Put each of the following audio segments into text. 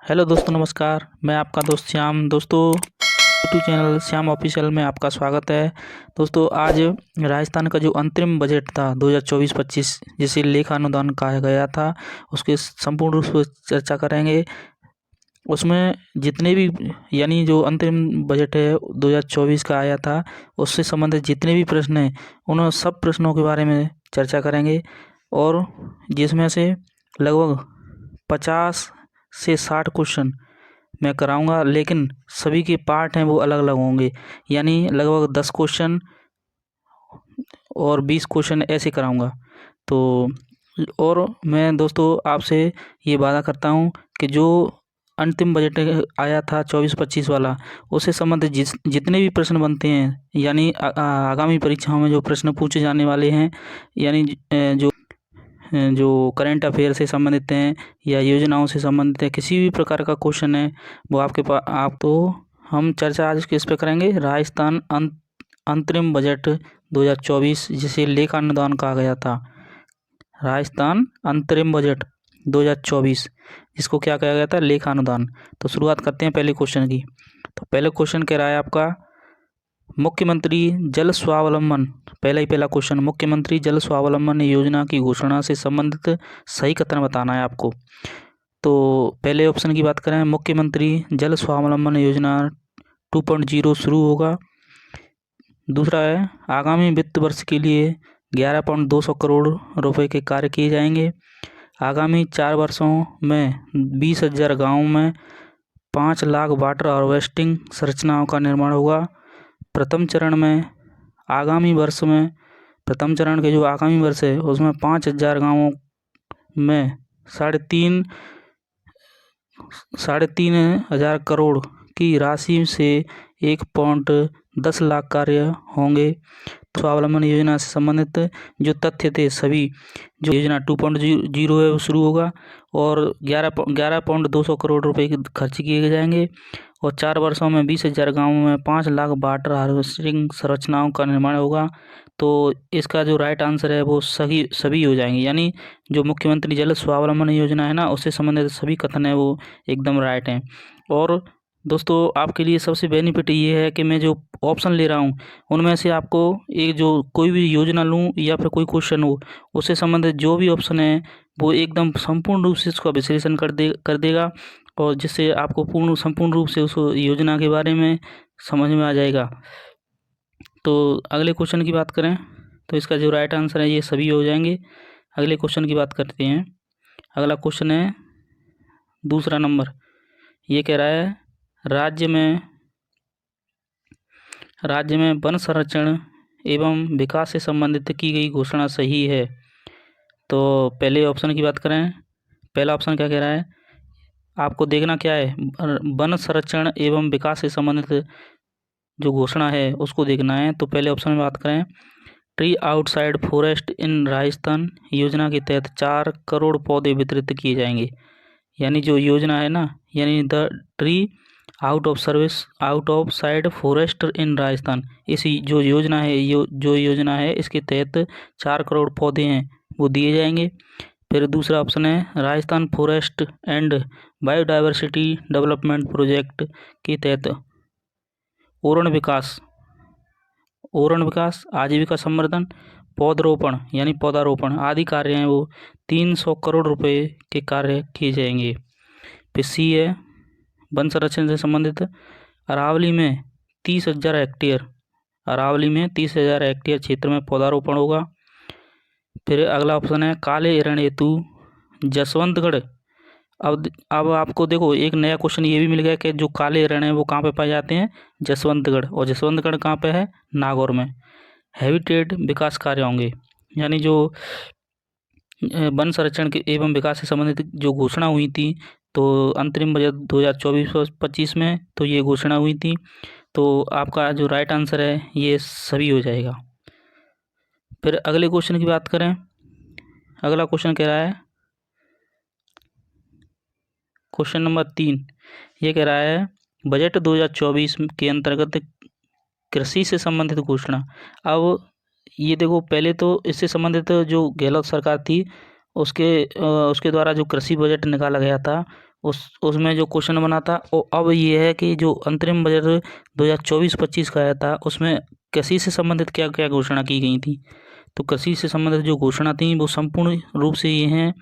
Hello दोस्तों, नमस्कार। मैं आपका दोस्त श्याम। दोस्तों, यूट्यूब चैनल श्याम ऑफिशियल में आपका स्वागत है। दोस्तों, आज राजस्थान का जो अंतरिम बजट था 2024-25, जिसे लेखा अनुदान कहा गया था, उसके संपूर्ण रूप से चर्चा करेंगे। उसमें जितने भी यानी जो अंतरिम बजट है 2024 का आया था, उससे संबंधित जितने भी प्रश्न हैं, उन सब प्रश्नों के बारे में चर्चा करेंगे। और जिसमें से लगभग 50 से 60 क्वेश्चन मैं कराऊंगा, लेकिन सभी के पार्ट हैं वो अलग अलग होंगे। यानी लगभग 10 क्वेश्चन और 20 क्वेश्चन ऐसे कराऊंगा। तो और मैं दोस्तों आपसे ये वादा करता हूँ कि जो अंतिम बजट आया था 24-25 वाला, उससे संबंधित जितने भी प्रश्न बनते हैं, यानी आगामी परीक्षाओं में जो प्रश्न पूछे जाने वाले हैं, यानी जो करंट अफेयर से संबंधित हैं या योजनाओं से संबंधित है, किसी भी प्रकार का क्वेश्चन है वो आपके पास आप तो हम चर्चा आज किस पे करेंगे? राजस्थान अंतरिम बजट 2024, जिसे लेखा अनुदान कहा गया था। राजस्थान अंतरिम बजट 2024, जिसको क्या कहा गया था? लेखा अनुदान। तो शुरुआत करते हैं पहले क्वेश्चन की। तो पहले क्वेश्चन कह रहा है आपका, मुख्यमंत्री जल स्वावलंबन। पहला क्वेश्चन, मुख्यमंत्री जल स्वावलंबन योजना की घोषणा से संबंधित सही कथन बताना है आपको। तो पहले ऑप्शन की बात करें, मुख्यमंत्री जल स्वावलंबन योजना 2.0 शुरू होगा। दूसरा है, आगामी वित्त वर्ष के लिए 11.200 करोड़ रुपए के कार्य किए जाएंगे। आगामी 4 वर्षों में 20,000 गाँवों में 5 लाख वाटर हार्वेस्टिंग संरचनाओं का निर्माण होगा। प्रथम चरण के जो आगामी वर्ष है, उसमें 5,000 गाँवों में साढ़े तीन हजार करोड़ की राशि से 1.10 लाख कार्य होंगे। स्वावलंबन योजना से संबंधित जो तथ्य थे, सभी जो योजना 2.0 है वो शुरू होगा और 11.200 करोड़ रुपए खर्च किए जाएंगे और 4 वर्षों में 20,000 गाँवों में 5 लाख वाटर हार्वेस्टिंग संरचनाओं का निर्माण होगा। तो इसका जो राइट आंसर है वो सभी हो जाएंगे। यानी जो मुख्यमंत्री जल स्वावलंबन योजना है ना, उससे संबंधित सभी कथन है वो एकदम राइट हैं। और दोस्तों, आपके लिए सबसे बेनिफिट ये है कि मैं जो ऑप्शन ले रहा हूँ, उनमें से आपको एक जो कोई भी योजना लूँ या फिर कोई क्वेश्चन हो, उससे संबंधित जो भी ऑप्शन है वो एकदम संपूर्ण रूप से उसका विश्लेषण कर देगा और जिससे आपको संपूर्ण रूप से उस योजना के बारे में समझ में आ जाएगा। तो अगले क्वेश्चन की बात करें तो इसका जो राइट आंसर है ये सभी हो जाएंगे। अगले क्वेश्चन की बात करते हैं। अगला क्वेश्चन है दूसरा नंबर। ये कह रहा है, राज्य में वन संरक्षण एवं विकास से संबंधित की गई घोषणा सही है। तो पहले ऑप्शन की बात करें, पहला ऑप्शन क्या कह रहा है, आपको देखना क्या है, वन संरक्षण एवं विकास से संबंधित जो घोषणा है उसको देखना है। तो पहले ऑप्शन में बात करें, ट्री आउटसाइड फॉरेस्ट इन राजस्थान योजना के तहत 4 करोड़ पौधे वितरित किए जाएंगे। यानी जो योजना है ना, यानी the tree out of side forest इन राजस्थान, इसी जो योजना है इसके तहत 4 करोड़ पौधे हैं वो दिए जाएंगे। फिर दूसरा ऑप्शन है, Rajasthan forest and biodiversity development project के तहत ओरण विकास, आजीविका संवर्धन, पौधारोपण आदि कार्य हैं वो 300 करोड़ रुपए के कार्य किए जाएंगे। फिर सी है, वन संरक्षण से संबंधित अरावली में 30,000 हेक्टेयर क्षेत्र में पौधारोपण होगा। फिर अगला ऑप्शन है, काले हिरण हेतु जसवंतगढ़। अब आपको देखो एक नया क्वेश्चन ये भी मिल गया कि जो काले हिरण है वो कहाँ पे पाए जाते हैं? जसवंतगढ़। और जसवंतगढ़ कहाँ पे है? नागौर में। हैबिटेट विकास कार्य होंगे, यानी जो वन संरक्षण के एवं विकास से संबंधित जो घोषणा हुई थी, तो अंतरिम बजट 2024-25 में तो ये घोषणा हुई थी। तो आपका जो राइट आंसर है ये सभी हो जाएगा। फिर अगले क्वेश्चन की बात करें। अगला क्वेश्चन कह रहा है, क्वेश्चन नंबर 3, ये कह रहा है, बजट 2024 के अंतर्गत कृषि से संबंधित घोषणा। अब ये देखो, पहले तो इससे संबंधित जो गहलोत सरकार थी उसके द्वारा जो कृषि बजट निकाला गया था उसमें जो क्वेश्चन बना था। और अब ये है कि जो अंतरिम बजट 2024-25 का आया था उसमें कृषि से संबंधित क्या क्या घोषणा की गई थी। तो कृषि से संबंधित जो घोषणा थी वो संपूर्ण रूप से ये हैं।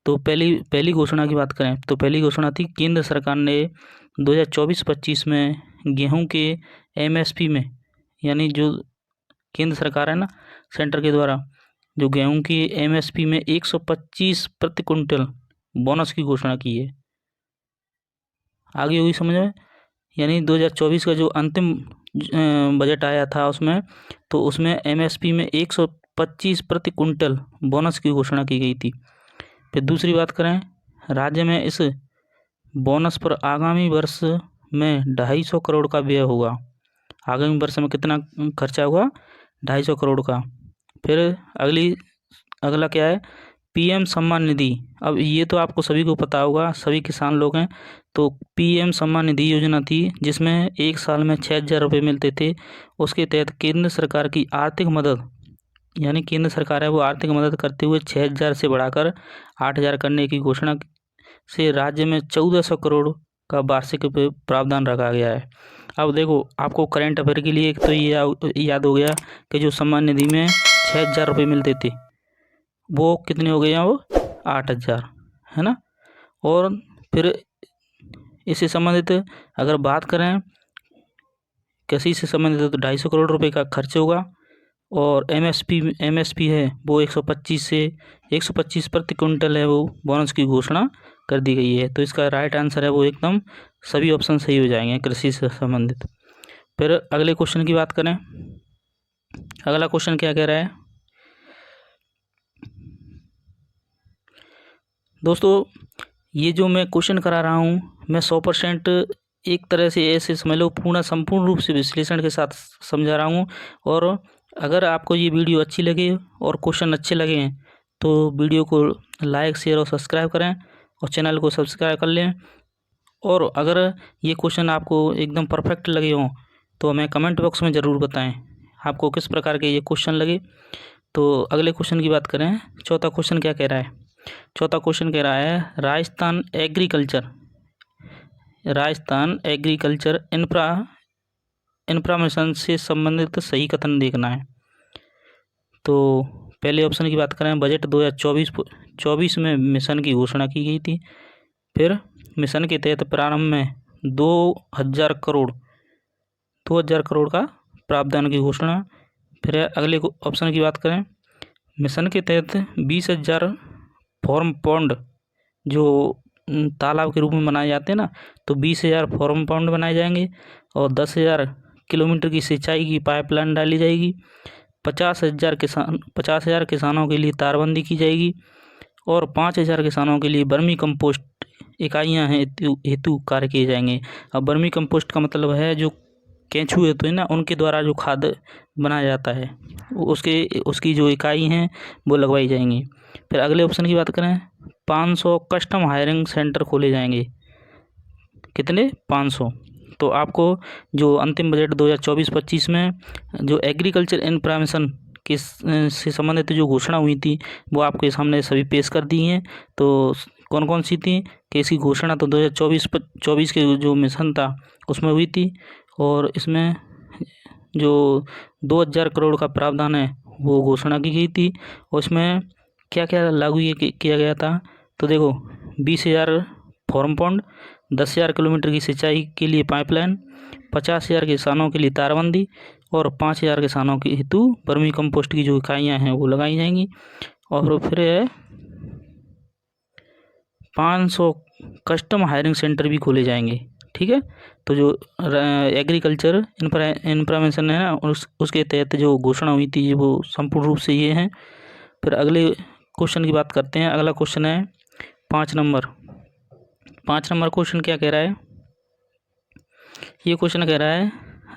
तो पहली घोषणा की बात करें तो पहली घोषणा थी केंद्र सरकार ने 2024-25 में गेहूं के एमएसपी में, यानी जो केंद्र सरकार है ना सेंटर के द्वारा, जो गेहूं की एमएसपी में 125 प्रति क्विंटल बोनस की घोषणा की है। आगे होगी समझ में। यानी 2024 का जो अंतिम बजट आया था उसमें एमएसपी में 125 प्रति क्विंटल बोनस की घोषणा की गई थी। फिर दूसरी बात करें, राज्य में इस बोनस पर आगामी वर्ष में 250 करोड़ का व्यय होगा। आगामी वर्ष में कितना खर्चा होगा? 250 करोड़ का। फिर अगला क्या है? पीएम सम्मान निधि। अब ये तो आपको सभी को पता होगा, सभी किसान लोग हैं। तो पीएम सम्मान निधि योजना थी जिसमें एक साल में 6,000 रुपये मिलते थे। उसके तहत केंद्र सरकार की आर्थिक मदद, यानी केंद्र सरकार है वो आर्थिक मदद करते हुए 6,000 से बढ़ाकर 8,000 करने की घोषणा से राज्य में 1,400 करोड़ का वार्षिक प्रावधान रखा गया है। अब देखो, आपको करंट अफेयर के लिए एक तो ये याद हो गया कि जो सम्मान निधि में 6,000 रुपये मिलते थे वो कितने हो गए हैं? वो 8,000, है ना। और फिर इससे संबंधित अगर बात करें कृषि से संबंधित तो 250 करोड़ रुपए का खर्च होगा। और एमएसपी है वो 125 प्रति क्विंटल है वो बोनस की घोषणा कर दी गई है। तो इसका राइट आंसर है वो एकदम सभी ऑप्शन सही हो जाएंगे कृषि से संबंधित। फिर अगले क्वेश्चन की बात करें, अगला क्वेश्चन क्या कह रहा है दोस्तों? ये जो मैं क्वेश्चन करा रहा हूँ मैं 100% एक तरह से ऐसे समझ लो संपूर्ण रूप से विश्लेषण के साथ समझा रहा हूँ। और अगर आपको ये वीडियो अच्छी लगे और क्वेश्चन अच्छे लगे हैं तो वीडियो को लाइक, शेयर और सब्सक्राइब करें और चैनल को सब्सक्राइब कर लें। और अगर ये क्वेश्चन आपको एकदम परफेक्ट लगे हों तो हमें कमेंट बॉक्स में ज़रूर बताएं आपको किस प्रकार के ये क्वेश्चन लगे। तो अगले क्वेश्चन की बात करें, चौथा क्वेश्चन क्या कह रहा है? चौथा क्वेश्चन कह रहा है राजस्थान एग्रीकल्चर इंफ्रा मिशन से संबंधित सही कथन देखना है। तो पहले ऑप्शन की बात करें, बजट 2024 में मिशन की घोषणा की गई थी। फिर मिशन के तहत प्रारंभ में 2,000 करोड़ का प्रावधान की घोषणा। फिर अगले ऑप्शन की बात करें, मिशन के तहत 20,000 फॉर्म पॉन्ड जो तालाब के रूप में बनाए जाते हैं ना, तो 20,000 फॉर्म पॉन्ड बनाए जाएंगे और 10,000 किलोमीटर की सिंचाई की पाइपलाइन डाली जाएगी। 50,000 किसानों के लिए तारबंदी की जाएगी और 5,000 किसानों के लिए वर्मी कंपोस्ट इकाइयाँ हेतु कार्य किए जाएंगे। अब वर्मी कंपोस्ट का मतलब है जो केंचुए होते हैं ना, उनके द्वारा जो खाद बनाया जाता है उसकी जो इकाई हैं वो लगवाई जाएंगी। फिर अगले ऑप्शन की बात करें, 500 कस्टम हायरिंग सेंटर खोले जाएंगे। कितने? 500। तो आपको जो अंतिम बजट 2024-25 में जो एग्रीकल्चर इंफ्रा मिशन से संबंधित जो घोषणा हुई थी वो आपके सामने सभी पेश कर दी हैं। तो कौन कौन सी थी कि इसकी घोषणा तो 2024 के जो मिशन था उसमें हुई थी और इसमें जो 2,000 करोड़ का प्रावधान है वो घोषणा की गई थी। उसमें क्या क्या लागू किया गया था? तो देखो, 20,000 फॉर्म पॉन्ड, 10,000 किलोमीटर की सिंचाई के लिए पाइपलाइन, 50,000 किसानों के लिए तारबंदी और 5,000 किसानों के हेतु वर्मी कंपोस्ट की जो इकाइयाँ हैं वो लगाई जाएंगी। और फिर 500 कस्टम हायरिंग सेंटर भी खोले जाएंगे। ठीक है, तो जो एग्रीकल्चर इंफ्रा मिशन है ना उसके तहत जो घोषणा हुई थी वो संपूर्ण रूप से ये हैं। फिर अगले क्वेश्चन की बात करते हैं। अगला क्वेश्चन है 5 नंबर क्वेश्चन क्या कह रहा है? ये क्वेश्चन कह रहा है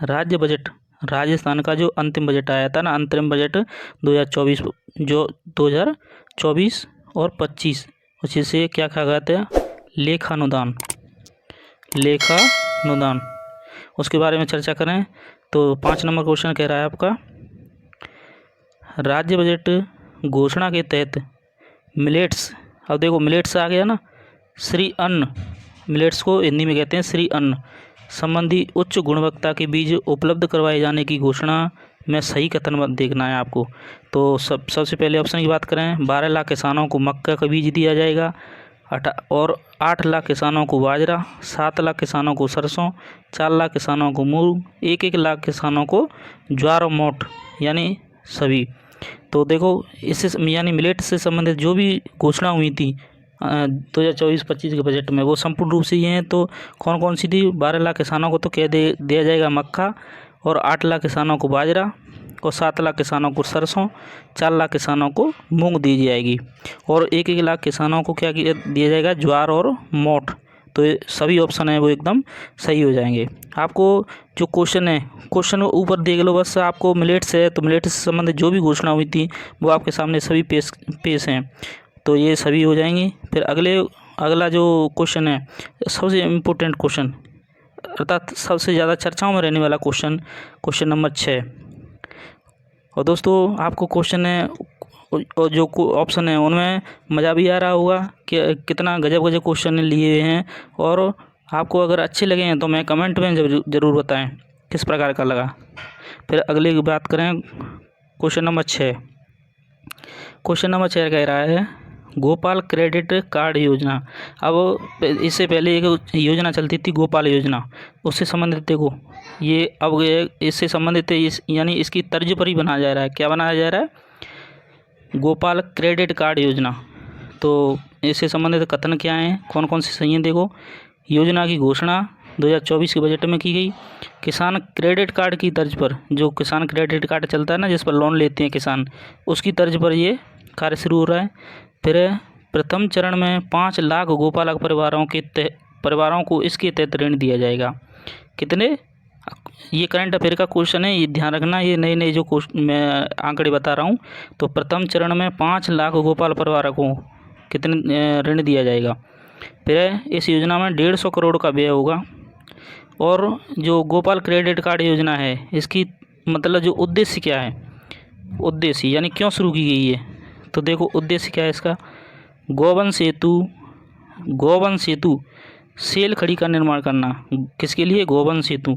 राज्य बजट, राजस्थान का जो अंतिम बजट आया था ना, अंतरिम बजट 2024 और 25, उसी से क्या कहा गया था? लेखानुदान। उसके बारे में चर्चा करें तो 5 नंबर क्वेश्चन कह रहा है आपका, राज्य बजट घोषणा के तहत मिलेट्स, अब देखो मिलेट्स आ गया ना, श्री अन्न मिलेट्स को हिंदी में कहते हैं श्री अन्न संबंधी उच्च गुणवत्ता के बीज उपलब्ध करवाए जाने की घोषणा में सही कथन देखना है आपको। तो सबसे पहले ऑप्शन की बात करें, 12 लाख किसानों को मक्का का बीज दिया जाएगा, और 8 लाख किसानों को बाजरा, 7 लाख किसानों को सरसों, 4 लाख किसानों को मूंग, 1-1 लाख किसानों को ज्वार और मोठ यानी सभी। तो देखो इससे यानी मिलेट से संबंधित जो भी घोषणा हुई थी 2024-25 के बजट में, वो संपूर्ण रूप से ये हैं। तो कौन कौन सी थी? 12 लाख किसानों को तो दिया जाएगा मक्का, और 8 लाख किसानों को बाजरा, और 7 लाख किसानों को सरसों, 4 लाख किसानों को मूंग दी जाएगी, और 1-1 लाख किसानों को क्या दिया जाएगा? ज्वार और मोठ। तो ये सभी ऑप्शन है वो एकदम सही हो जाएंगे। आपको जो क्वेश्चन है, क्वेश्चन ऊपर देख लो बस। आपको मिलेट्स है तो मिलेट्स से संबंधित जो भी घोषणा हुई थी वो आपके सामने सभी पेश हैं, तो ये सभी हो जाएंगी। फिर अगला जो क्वेश्चन है, सबसे इम्पोर्टेंट क्वेश्चन, अर्थात सबसे ज़्यादा चर्चाओं में रहने वाला क्वेश्चन नंबर 6। और दोस्तों आपको क्वेश्चन है और जो ऑप्शन है उनमें मज़ा भी आ रहा होगा कि कितना गजब क्वेश्चन लिए हुए हैं, और आपको अगर अच्छे लगे हैं तो मैं कमेंट में ज़रूर बताएं किस प्रकार का लगा। फिर अगले की बात करें, क्वेश्चन नंबर 6। क्वेश्चन नंबर 6 कह रहा है गोपाल क्रेडिट कार्ड योजना। अब इससे पहले एक योजना चलती थी गोपाल योजना, उससे संबंधित देखो ये अब इससे संबंधित है, यानी इसकी तर्ज पर ही बनाया जा रहा है। क्या बनाया जा रहा है? गोपाल क्रेडिट कार्ड योजना। तो इससे संबंधित कथन क्या हैं, कौन कौन से सही हैं? देखो, योजना की घोषणा 2024 के बजट में की गई। किसान क्रेडिट कार्ड की तर्ज पर, जो किसान क्रेडिट कार्ड चलता है ना जिस पर लोन लेते हैं किसान, उसकी तर्ज पर ये कार्य शुरू हो रहा है। फिर प्रथम चरण में 5 लाख गोपालक परिवारों को इसके तहत ऋण दिया जाएगा। कितने? ये करंट अफेयर का क्वेश्चन है, ये ध्यान रखना। ये नए जो मैं आंकड़े बता रहा हूँ। तो प्रथम चरण में 5 लाख गोपाल परिवारों को कितने ऋण दिया जाएगा। फिर इस योजना में 150 करोड़ का व्यय होगा। और जो गोपाल क्रेडिट कार्ड योजना है, इसकी मतलब जो उद्देश्य क्या है, उद्देश्य यानी क्यों शुरू की गई है, तो देखो उद्देश्य क्या है इसका। गोवन सेतु सेल खड़ी का निर्माण करना। किसके लिए? गोवन सेतु।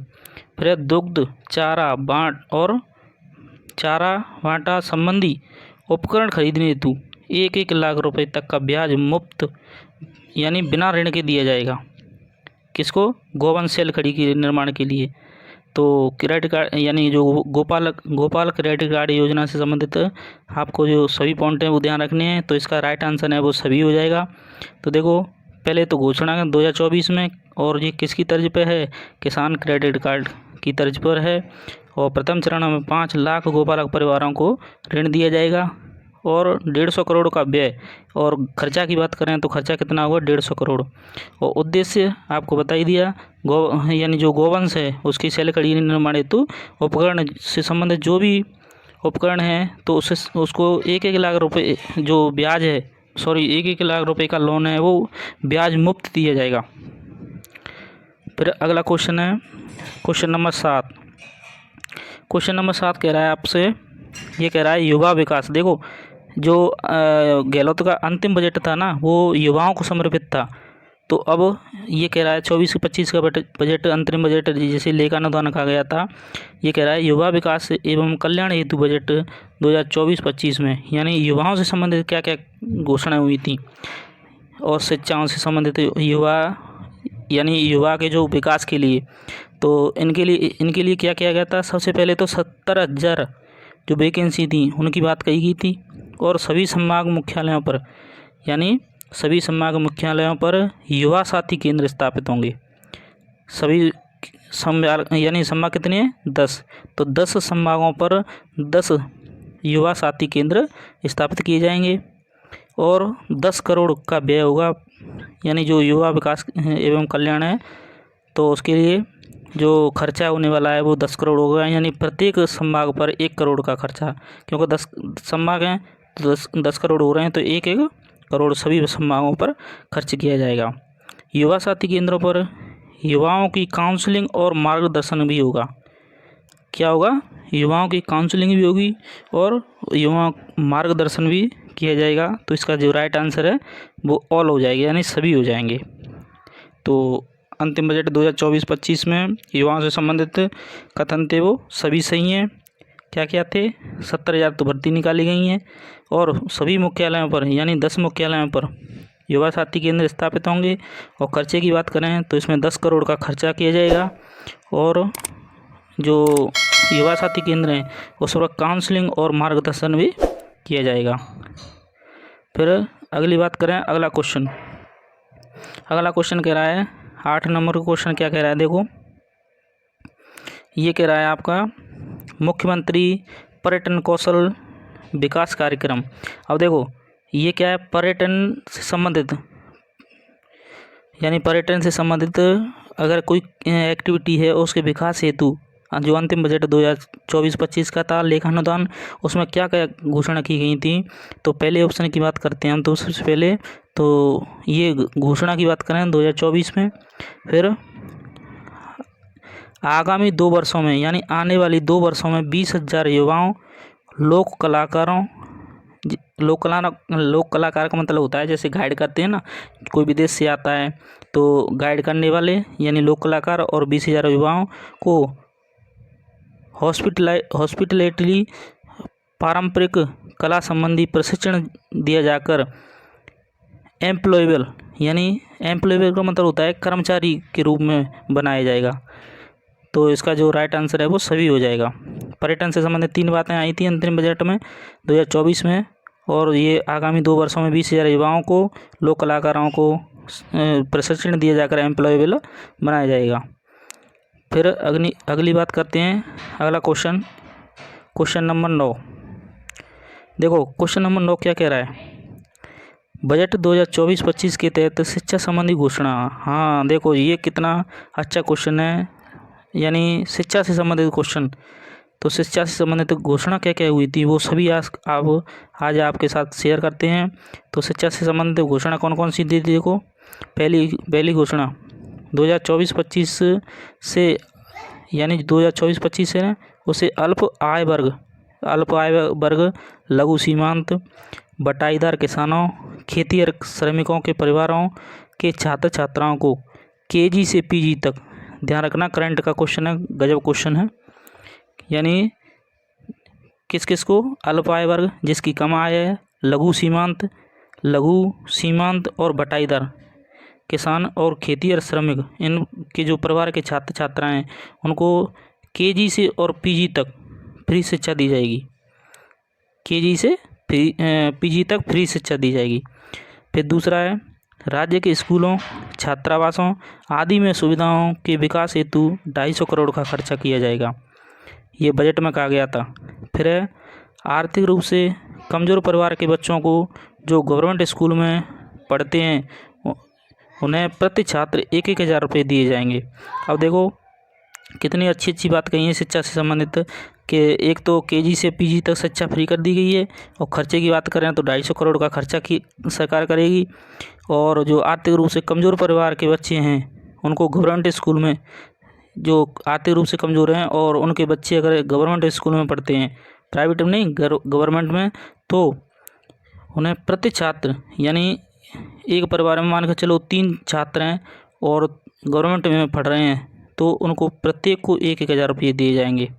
फिर दुग्ध चारा वाटा संबंधी उपकरण खरीदने हेतु 1-1 लाख रुपए तक का ब्याज मुक्त यानी बिना ऋण के दिया जाएगा। किसको? गोवन सेल खड़ी के निर्माण के लिए। तो क्रेडिट कार्ड यानी जो गोपाल क्रेडिट कार्ड योजना से संबंधित आपको जो सभी पॉइंट हैं वो ध्यान रखने हैं। तो इसका राइट आंसर है वो सभी हो जाएगा। तो देखो पहले तो घोषणा 2024 में, और ये किसकी तर्ज पे है? किसान क्रेडिट कार्ड की तर्ज पर है। और प्रथम चरण में 5 लाख गोपालक परिवारों को ऋण दिया जाएगा, और 150 करोड़ का व्यय। और खर्चा की बात करें तो खर्चा कितना होगा? 150 करोड़। और उद्देश्य आपको बता ही दिया, यानी जो गोवंश है उसकी सेल खड़ी निर्माण हेतु उपकरण से संबंधित जो भी उपकरण हैं तो उसको 1-1 लाख रुपए जो ब्याज है, 1-1 लाख रुपए का लोन है वो ब्याज मुक्त दिया जाएगा। फिर अगला क्वेश्चन है क्वेश्चन नंबर 7। क्वेश्चन नंबर 7 कह रहा है आपसे, ये कह रहा है युवा विकास। देखो जो गहलोत का अंतिम बजट था ना वो युवाओं को समर्पित था। तो अब ये कह रहा है 24-25 का बजट, अंतरिम बजट जिसे लेखानुदान कहा गया था, ये कह रहा है युवा विकास एवं कल्याण हेतु बजट 2024-25 में, यानी युवाओं से संबंधित क्या क्या घोषणाएं हुई थी और शिक्षाओं से संबंधित युवा के जो विकास के लिए, तो इनके लिए क्या किया गया था। सबसे पहले तो 70,000 जो वैकेंसी थी उनकी बात कही गई थी, और सभी संभाग मुख्यालयों पर, यानी सभी संभाग मुख्यालयों पर युवा साथी केंद्र स्थापित होंगे। सभी संभाग कितने हैं? 10। तो 10 संभागों पर 10 युवा साथी केंद्र स्थापित किए जाएंगे, और 10 करोड़ का व्यय होगा। यानी जो युवा विकास एवं कल्याण है तो उसके लिए जो खर्चा होने वाला है वो 10 करोड़ होगा। यानी प्रत्येक संभाग पर 1 करोड़ का खर्चा, क्योंकि 10 संभाग हैं तो 10 करोड़ हो रहे हैं, तो 1-1 करोड़ सभी संभागों पर खर्च किया जाएगा। युवा साथी केंद्रों पर युवाओं की काउंसलिंग और मार्गदर्शन भी होगा। क्या होगा? युवाओं की काउंसलिंग भी होगी और युवा मार्गदर्शन भी किया जाएगा। तो इसका जो राइट आंसर है वो ऑल हो जाएगा, यानी सभी हो जाएंगे। तो अंतिम बजट 2024-25 में युवाओं से संबंधित कथन थे वो सभी सही हैं। क्या क्या थे? 70,000 तो भर्ती निकाली गई हैं और सभी मुख्यालयों पर यानी 10 मुख्यालयों पर युवा साथी केंद्र स्थापित होंगे। और खर्चे की बात करें तो इसमें 10 करोड़ का खर्चा किया जाएगा और जो युवा साथी केंद्र हैं उस पर काउंसलिंग और मार्गदर्शन भी किया जाएगा। फिर अगली बात करें, अगला क्वेश्चन कह रहा है 8 नंबर का क्वेश्चन क्या कह रहा है, देखो ये कह रहा है आपका मुख्यमंत्री पर्यटन कौशल विकास कार्यक्रम। अब देखो ये क्या है, पर्यटन से संबंधित यानी पर्यटन से संबंधित अगर कोई एक्टिविटी है उसके विकास हेतु जो अंतिम बजट 2024-25 का था लेखानुदान, उसमें क्या क्या घोषणा की गई थी। तो पहले ऑप्शन की बात करते हैं हम, तो सबसे पहले तो ये घोषणा की बात करें 2024 में। फिर आगामी 2 वर्षों में यानी आने वाली 2 वर्षों में 20,000 युवाओं लोक कलाकार का मतलब होता है जैसे गाइड करते हैं ना, कोई विदेश से आता है तो गाइड करने वाले यानी लोक कलाकार, और 20,000 युवाओं को हॉस्पिटलिटी पारंपरिक कला संबंधी प्रशिक्षण दिया जाकर एम्प्लॉयबल का मतलब होता है कर्मचारी के रूप में बनाया जाएगा। तो इसका जो राइट आंसर है वो सभी हो जाएगा। पर्यटन से संबंधित 3 बातें आई थी अंतरिम बजट में 2024 में, और ये आगामी 2 वर्षों में 20,000 युवाओं को लोक कलाकारों को प्रशिक्षण दिया जाकर एम्प्लॉयबल बनाया जाएगा। फिर अगली बात करते हैं, अगला क्वेश्चन नंबर 9। देखो क्वेश्चन नंबर 9 क्या कह रहा है, बजट 2024-25 के तहत शिक्षा संबंधी घोषणा। हाँ देखो ये कितना अच्छा क्वेश्चन है, यानी शिक्षा से संबंधित क्वेश्चन। तो शिक्षा से संबंधित घोषणा क्या क्या हुई थी वो सभी आज आपके साथ शेयर करते हैं। तो शिक्षा से संबंधित घोषणा कौन कौन सी थी, देखो पहली घोषणा 2024-25 से यानी 2024-25 से उसे अल्प आय वर्ग, लघु सीमांत, बटाईदार किसानों, खेती और श्रमिकों के परिवारों के छात्र छात्राओं को केजी से पीजी तक, ध्यान रखना करंट का क्वेश्चन है, गजब क्वेश्चन है, यानी किस को अल्प आय वर्ग जिसकी कम आय है, लघु सीमांत और बटाईदार किसान और खेती और श्रमिक, इनके जो परिवार के छात्र छात्राएं हैं उनको केजी से और पीजी तक फ्री शिक्षा दी जाएगी। केजी से पीजी तक फ्री शिक्षा दी जाएगी। फिर दूसरा है राज्य के स्कूलों, छात्रावासों आदि में सुविधाओं के विकास हेतु 250 करोड़ का खर्चा किया जाएगा, ये बजट में कहा गया था। फिर है आर्थिक रूप से कमज़ोर परिवार के बच्चों को जो गवर्नमेंट स्कूल में पढ़ते हैं उन्हें प्रति छात्र 1,000 रुपये दिए जाएंगे। अब देखो कितनी अच्छी बात कही है शिक्षा से संबंधित कि एक तो केजी से पीजी तक शिक्षा फ्री कर दी गई है, और खर्चे की बात करें तो 250 करोड़ का खर्चा की सरकार करेगी। और जो आर्थिक रूप से कमज़ोर परिवार के बच्चे हैं उनको गवर्नमेंट स्कूल में, जो आर्थिक रूप से कमज़ोर हैं और उनके बच्चे अगर गवर्नमेंट स्कूल में पढ़ते हैं, प्राइवेट में नहीं गवर्नमेंट में, तो उन्हें प्रति छात्र यानी एक परिवार में मान के चलो 3 छात्र हैं और गवर्नमेंट में पढ़ रहे हैं तो उनको प्रत्येक को 1,000 रुपये दिए जाएंगे।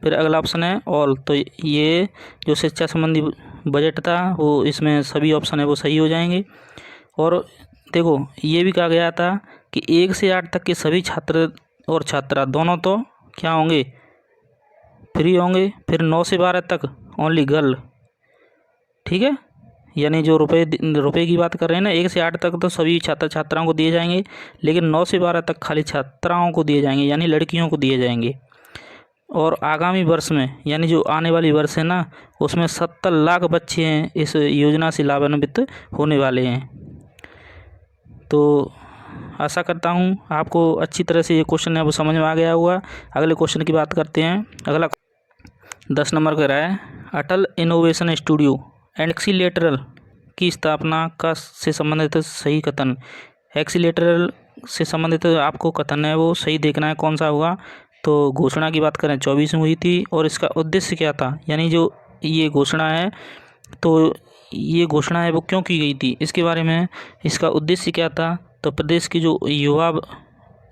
फिर अगला ऑप्शन है ऑल। तो ये जो शिक्षा संबंधी बजट था वो इसमें सभी ऑप्शन है वो सही हो जाएंगे। और देखो ये भी कहा गया था कि 1 से 8 तक के सभी छात्र और छात्रा दोनों तो क्या होंगे, फ्री होंगे। फिर 9 से 12 तक ओनली गर्ल, ठीक है, यानी जो रुपए की बात कर रहे हैं ना, 1 से 8 तक तो सभी छात्र छात्राओं को दिए जाएंगे, लेकिन 9 से 12 तक खाली छात्राओं को दिए जाएंगे यानी लड़कियों को दिए जाएंगे। और आगामी वर्ष में यानी जो आने वाली वर्ष है ना, उसमें 70 लाख बच्चे हैं इस योजना से लाभान्वित होने वाले हैं। तो आशा करता हूँ आपको अच्छी तरह से ये क्वेश्चन है वो समझ में आ गया होगा। अगले क्वेश्चन की बात करते हैं। अगला 10 नंबर का रहा है अटल इनोवेशन स्टूडियो एंड एक्सीलेटरल की स्थापना का से संबंधित सही कथन। एक्सीलेटरल से संबंधित आपको कथन है वो सही देखना है कौन सा होगा। तो घोषणा की बात करें 24 में हुई थी, और इसका उद्देश्य क्या था, यानी जो ये घोषणा है तो ये घोषणा है वो क्यों की गई थी, इसके बारे में, इसका उद्देश्य क्या था। तो प्रदेश के जो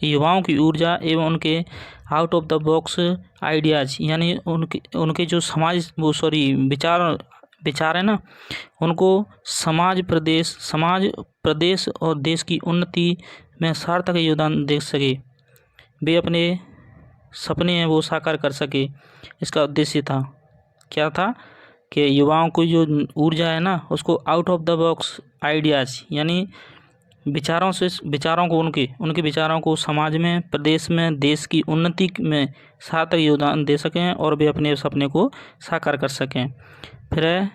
युवाओं की ऊर्जा एवं उनके out of the box ideas, यानी उनके जो विचार है ना, उनको समाज प्रदेश और देश की उन्नति में सार्थक योगदान दे सके, वे अपने सपने हैं वो साकार कर सके। इसका उद्देश्य था, क्या था कि युवाओं को जो ऊर्जा है ना, उसको out of the box ideas, यानी उनके विचारों को समाज में, प्रदेश में, देश की उन्नति में सार्थक योगदान दे सकें और वे अपने सपने को साकार कर सकें। फिर है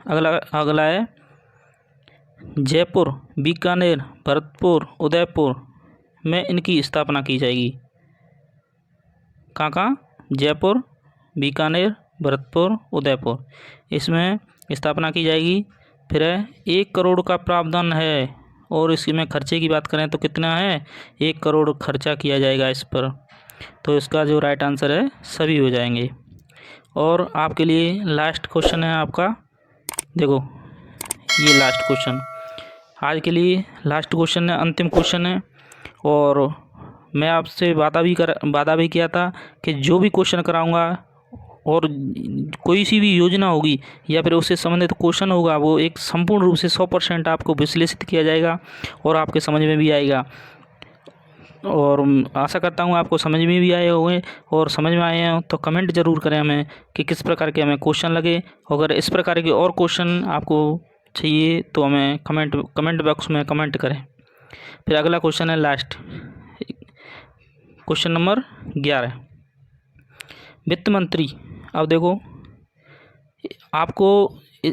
अगला है जयपुर, बीकानेर, भरतपुर, उदयपुर में इनकी स्थापना की जाएगी। कहाँ? जयपुर, बीकानेर, भरतपुर, उदयपुर, इसमें स्थापना की जाएगी। फिर है 1 करोड़ का प्रावधान है, और इसमें खर्चे की बात करें तो कितना है, 1 करोड़ खर्चा किया जाएगा इस पर। तो इसका जो राइट आंसर है सभी हो जाएंगे। और आपके लिए लास्ट क्वेश्चन है आपका, देखो ये लास्ट क्वेश्चन आज के लिए लास्ट क्वेश्चन है, अंतिम क्वेश्चन है। और मैं आपसे वादा भी किया था कि जो भी क्वेश्चन कराऊंगा और कोई सी भी योजना होगी या फिर उससे संबंधित क्वेश्चन होगा, वो एक संपूर्ण रूप से 100% आपको विश्लेषित किया जाएगा और आपके समझ में भी आएगा। और आशा करता हूँ आपको समझ में भी आए होंगे, और समझ में आए हैं तो कमेंट ज़रूर करें हमें कि किस प्रकार के हमें क्वेश्चन लगे। अगर इस प्रकार के और क्वेश्चन आपको चाहिए तो हमें कमेंट बॉक्स में कमेंट करें। फिर अगला क्वेश्चन है लास्ट, क्वेश्चन नंबर 11, वित्त मंत्री। अब देखो आपको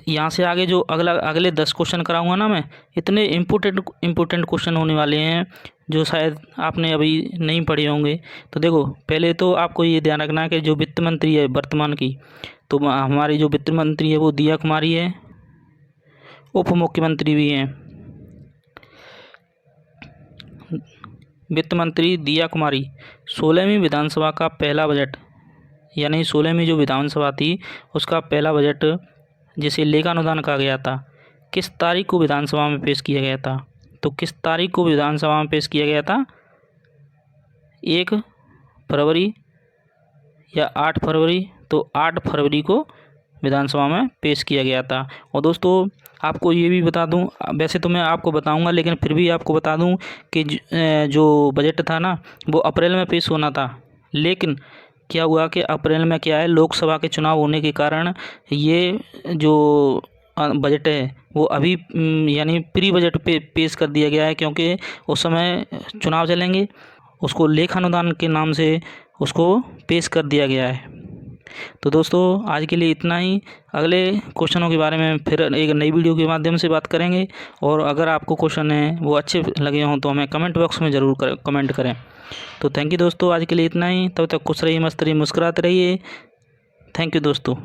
यहाँ से आगे जो अगले 10 क्वेश्चन कराऊंगा ना मैं, इतने इम्पोर्टेंट क्वेश्चन होने वाले हैं जो शायद आपने अभी नहीं पढ़े होंगे। तो देखो पहले तो आपको ये ध्यान रखना है कि जो वित्त मंत्री है वर्तमान की, तो हमारी जो वित्त मंत्री है वो दिया कुमारी है, उप मुख्यमंत्री भी हैं। वित्त मंत्री दिया कुमारी 16वीं विधानसभा का पहला बजट, यानी 16वीं जो विधानसभा थी उसका पहला बजट जिसे लेखानुदान कहा गया था, किस तारीख को विधानसभा में पेश किया गया था। तो किस तारीख को विधानसभा में पेश किया गया था, 1 फरवरी या 8 फरवरी। तो 8 फरवरी को विधानसभा में पेश किया गया था। और दोस्तों आपको ये भी बता दूं, वैसे तो मैं आपको बताऊंगा लेकिन फिर भी आपको बता दूं कि जो बजट था ना वो अप्रैल में पेश होना था, लेकिन क्या हुआ कि अप्रैल में क्या है, लोकसभा के चुनाव होने के कारण ये जो बजट है वो अभी यानी प्री बजट पे पेश कर दिया गया है, क्योंकि उस समय चुनाव चलेंगे, उसको लेखानुदान के नाम से उसको पेश कर दिया गया है। तो दोस्तों आज के लिए इतना ही, अगले क्वेश्चनों के बारे में फिर एक नई वीडियो के माध्यम से बात करेंगे। और अगर आपको क्वेश्चन है वो अच्छे लगे हों तो हमें कमेंट बॉक्स में ज़रूर कमेंट करें। तो थैंक यू दोस्तों, आज के लिए इतना ही। तब तक खुश रहिए, मस्त रहिए, मुस्कुराते रहिए। थैंक यू दोस्तों।